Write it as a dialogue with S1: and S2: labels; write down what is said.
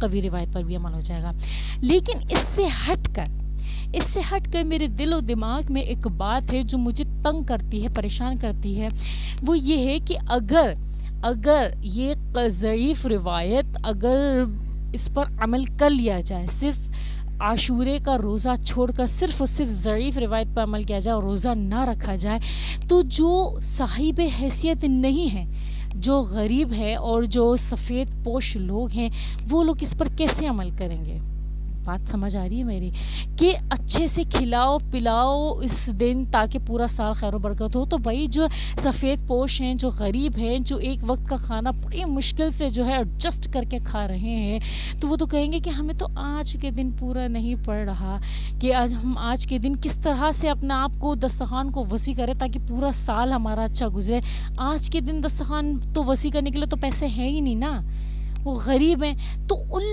S1: قوی روایت پر بھی عمل ہو جائے گا. لیکن اس سے ہٹ کر میرے دل و دماغ میں ایک بات ہے جو مجھے تنگ کرتی ہے، پریشان کرتی ہے. وہ یہ ہے کہ اگر یہ ضعیف روایت اگر اس پر عمل کر لیا جائے، صرف عاشورے کا روزہ چھوڑ کر صرف اور صرف ضعیف روایت پر عمل کیا جائے اور روزہ نہ رکھا جائے، تو جو صاحب حیثیت نہیں ہے، جو غریب ہے اور جو سفید پوش لوگ ہیں، وہ لوگ اس پر کیسے عمل کریں گے؟ بات سمجھ آ رہی ہے میری؟ کہ اچھے سے کھلاؤ پلاؤ اس دن تاکہ پورا سال خیر و برکت ہو. تو بھائی جو سفید پوش ہیں، جو غریب ہیں، جو ایک وقت کا کھانا بڑی مشکل سے جو ہے ایڈجسٹ کر کے کھا رہے ہیں، تو وہ تو کہیں گے کہ ہمیں تو آج کے دن پورا نہیں پڑ رہا کہ آج ہم آج کے دن کس طرح سے اپنے آپ کو دسترخوان کو وسیع کریں تاکہ پورا سال ہمارا اچھا گزرے. آج کے دن دسترخوان تو وسیع کرنے کے لیے تو پیسے ہیں ہی نہیں نا، وہ غریب ہیں. تو ان